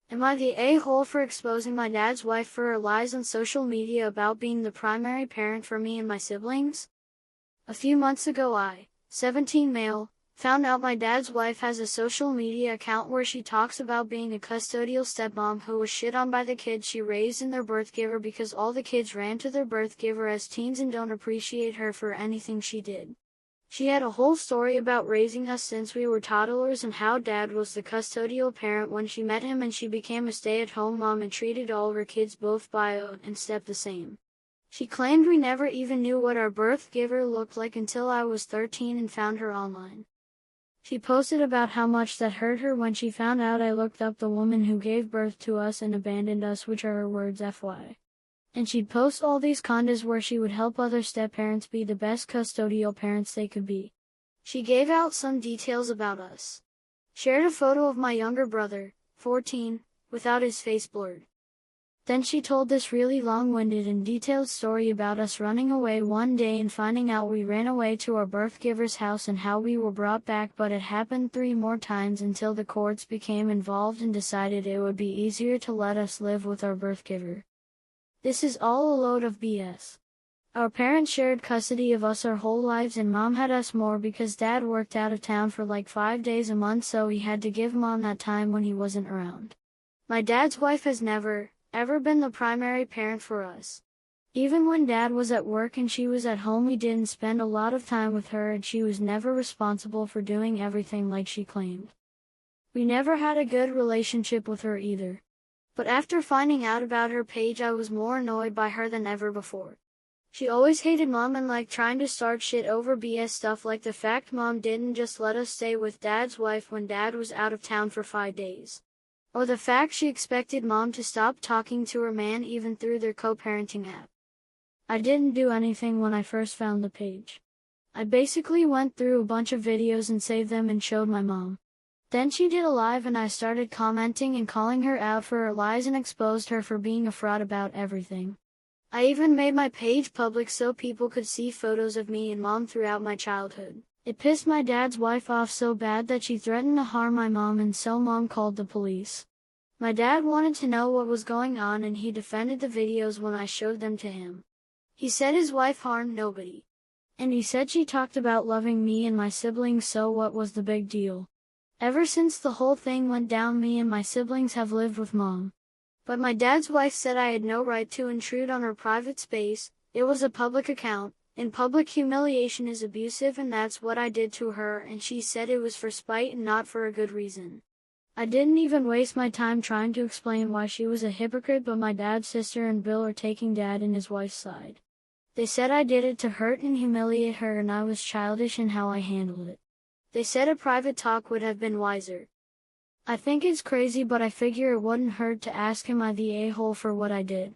Am I the a-hole for exposing my dad's wife for her lies on social media about being the primary parent for me and my siblings? A few months ago 17 male, found out my dad's wife has a social media account where she talks about being a custodial stepmom who was shit on by the kids she raised and their birth giver because all the kids ran to their birth giver as teens and don't appreciate her for anything she did. She had a whole story about raising us since we were toddlers and how dad was the custodial parent when she met him and she became a stay-at-home mom and treated all of her kids, both bio and step, the same. She claimed we never even knew what our birth giver looked like until I was 13 and found her online. She posted about how much that hurt her when she found out I looked up the woman who gave birth to us and abandoned us, which are her words, FY. And she'd post all these condas where she would help other step-parents be the best custodial parents they could be. She gave out some details about us. Shared a photo of my younger brother, 14, without his face blurred. Then she told this really long-winded and detailed story about us running away one day and finding out we ran away to our birth giver's house and how we were brought back, but it happened 3 more times until the courts became involved and decided it would be easier to let us live with our birth giver. This is all a load of BS. Our parents shared custody of us our whole lives and mom had us more because dad worked out of town for like 5 days a month, so he had to give mom that time when he wasn't around. My dad's wife has never, ever been the primary parent for us. Even when dad was at work and she was at home, we didn't spend a lot of time with her and she was never responsible for doing everything like she claimed. We never had a good relationship with her either. But after finding out about her page, I was more annoyed by her than ever before. She always hated mom and liked trying to start shit over BS stuff, like the fact mom didn't just let us stay with dad's wife when dad was out of town for 5 days. Or the fact she expected mom to stop talking to her man even through their co-parenting app. I didn't do anything when I first found the page. I basically went through a bunch of videos and saved them and showed my mom. Then she did a live and I started commenting and calling her out for her lies and exposed her for being a fraud about everything. I even made my page public so people could see photos of me and mom throughout my childhood. It pissed my dad's wife off so bad that she threatened to harm my mom, and so mom called the police. My dad wanted to know what was going on and he defended the videos when I showed them to him. He said his wife harmed nobody. And he said she talked about loving me and my siblings, so what was the big deal? Ever since the whole thing went down, me and my siblings have lived with mom. But my dad's wife said I had no right to intrude on her private space. It was a public account, and public humiliation is abusive, and that's what I did to her, and she said it was for spite and not for a good reason. I didn't even waste my time trying to explain why she was a hypocrite, but my dad's sister and Bill are taking dad and his wife's side. They said I did it to hurt and humiliate her and I was childish in how I handled it. They said a private talk would have been wiser. I think it's crazy, but I figure it wouldn't hurt to ask, am I the a-hole for what I did?